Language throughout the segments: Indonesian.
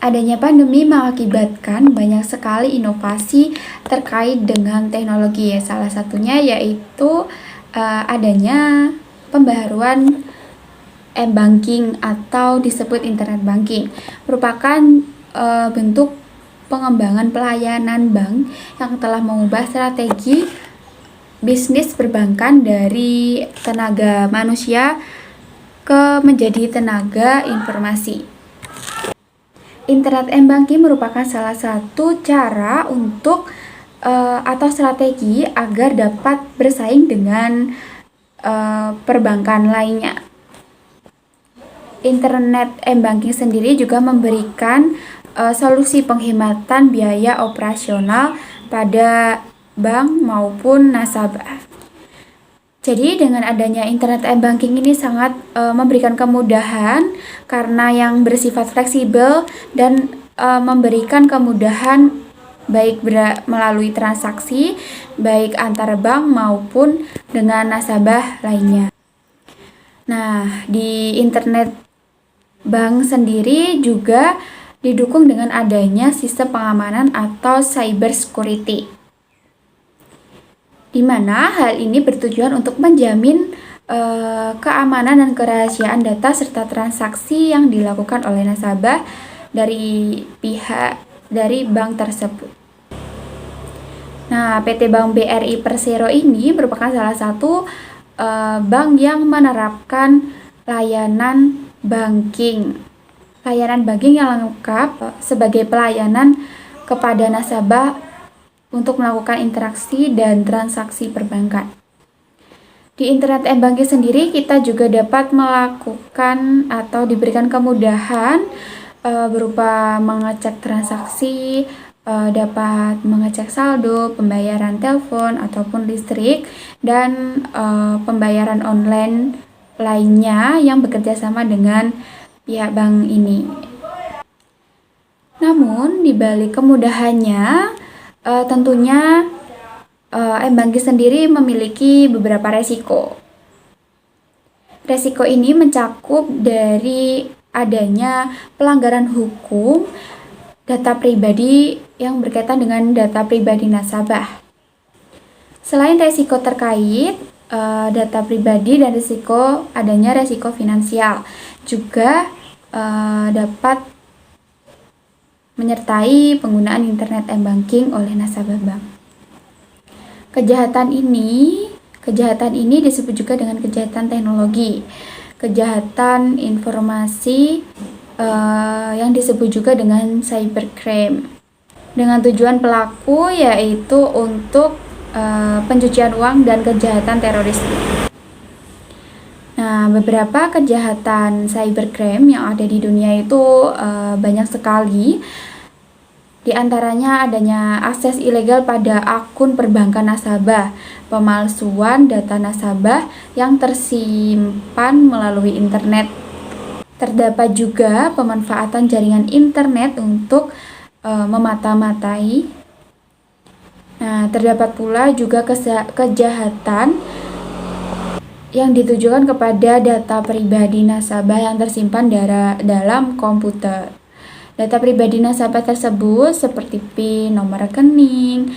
Adanya pandemi mengakibatkan banyak sekali inovasi terkait dengan teknologi. Salah satunya yaitu adanya pembaharuan m-banking atau disebut internet banking, merupakan bentuk pengembangan pelayanan bank yang telah mengubah strategi bisnis perbankan dari tenaga manusia ke menjadi tenaga informasi. Internet m-banking merupakan salah satu cara untuk atau strategi agar dapat bersaing dengan perbankan lainnya. Internet m-banking sendiri juga memberikan solusi penghematan biaya operasional pada bank maupun nasabah. Jadi dengan adanya internet m-banking ini sangat memberikan kemudahan karena yang bersifat fleksibel dan memberikan kemudahan baik melalui transaksi baik antar bank maupun dengan nasabah lainnya. Nah, di internet bank sendiri juga didukung dengan adanya sistem pengamanan atau cyber security, di mana hal ini bertujuan untuk menjamin keamanan dan kerahasiaan data serta transaksi yang dilakukan oleh nasabah dari bank tersebut. Nah, PT Bank BRI Persero ini merupakan salah satu bank yang menerapkan layanan banking yang lengkap sebagai pelayanan kepada nasabah untuk melakukan interaksi dan transaksi perbankan. Di internet m-banking sendiri kita juga dapat melakukan atau diberikan kemudahan berupa mengecek transaksi, dapat mengecek saldo, pembayaran telepon ataupun listrik, dan pembayaran online lainnya yang bekerja sama dengan pihak bank ini. Namun di balik kemudahannya, tentunya m-banking sendiri memiliki beberapa resiko. Resiko ini mencakup dari adanya pelanggaran hukum data pribadi yang berkaitan dengan data pribadi nasabah. Selain resiko terkait data pribadi dan adanya resiko finansial, juga dapat menyertai penggunaan internet m-banking oleh nasabah bank. Kejahatan ini disebut juga dengan kejahatan teknologi, kejahatan informasi yang disebut juga dengan cybercrime, dengan tujuan pelaku yaitu untuk pencucian uang dan kejahatan terorisme. Nah, beberapa kejahatan cybercrime yang ada di dunia itu banyak sekali. Di antaranya adanya akses ilegal pada akun perbankan nasabah, pemalsuan data nasabah yang tersimpan melalui internet. Terdapat juga pemanfaatan jaringan internet untuk memata-matai. Nah, terdapat pula juga kejahatan yang ditujukan kepada data pribadi nasabah yang tersimpan dalam komputer. Data pribadi nasabah tersebut seperti PIN, nomor rekening,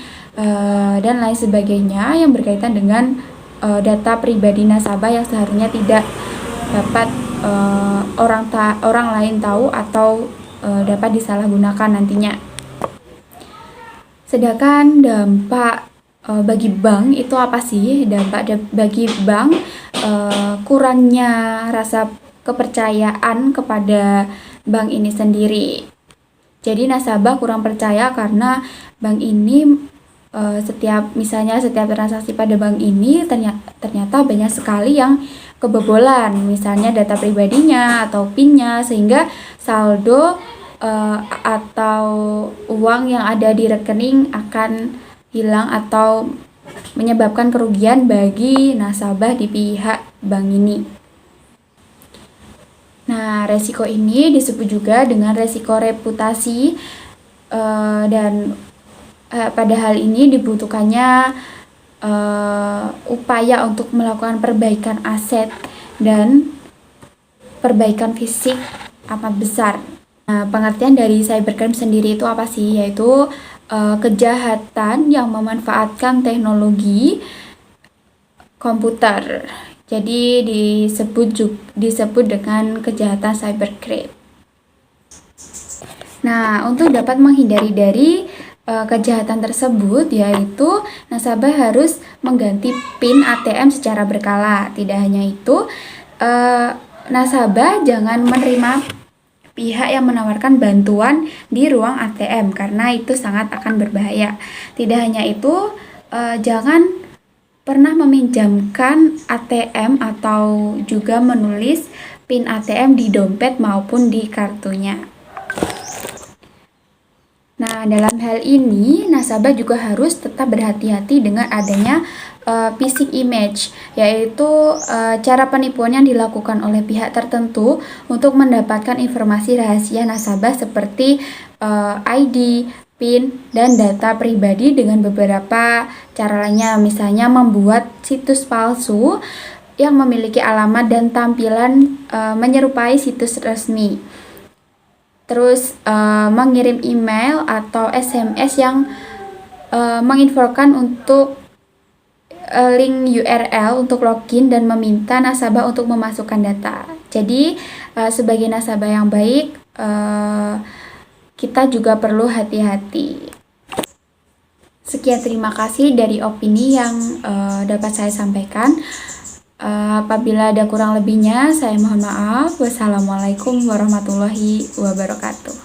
dan lain sebagainya yang berkaitan dengan data pribadi nasabah yang seharusnya tidak dapat orang lain tahu atau dapat disalahgunakan nantinya. Sedangkan dampak bagi bank itu apa sih? Dampak bagi bank kurangnya rasa kepercayaan kepada bank ini sendiri. Jadi nasabah kurang percaya karena bank ini setiap transaksi pada bank ini ternyata banyak sekali yang kebobolan, misalnya data pribadinya atau PIN-nya, sehingga saldo atau uang yang ada di rekening akan hilang atau menyebabkan kerugian bagi nasabah di pihak bank ini. Nah, resiko ini disebut juga dengan resiko reputasi dan pada hal ini dibutuhkannya upaya untuk melakukan perbaikan aset dan perbaikan fisik amat besar. Nah, pengertian dari cybercrime sendiri itu apa sih? Yaitu kejahatan yang memanfaatkan teknologi komputer. Jadi disebut dengan kejahatan cybercrime. Nah, untuk dapat menghindari dari kejahatan tersebut, yaitu nasabah harus mengganti PIN ATM secara berkala. Tidak hanya itu, nasabah jangan menerima pihak yang menawarkan bantuan di ruang ATM karena itu sangat akan berbahaya. Tidak hanya itu, jangan pernah meminjamkan ATM atau juga menulis PIN ATM di dompet maupun di kartunya. Nah, dalam hal ini, nasabah juga harus tetap berhati-hati dengan adanya phishing image, yaitu cara penipuan yang dilakukan oleh pihak tertentu untuk mendapatkan informasi rahasia nasabah seperti ID, PIN, dan data pribadi dengan beberapa cara lainnya, misalnya membuat situs palsu yang memiliki alamat dan tampilan menyerupai situs resmi. Terus mengirim email atau SMS yang menginfokan untuk link URL untuk login dan meminta nasabah untuk memasukkan data. Jadi sebagai nasabah yang baik, kita juga perlu hati-hati. Sekian, terima kasih dari opini yang dapat saya sampaikan. Apabila ada kurang lebihnya, saya mohon maaf. Wassalamualaikum warahmatullahi wabarakatuh.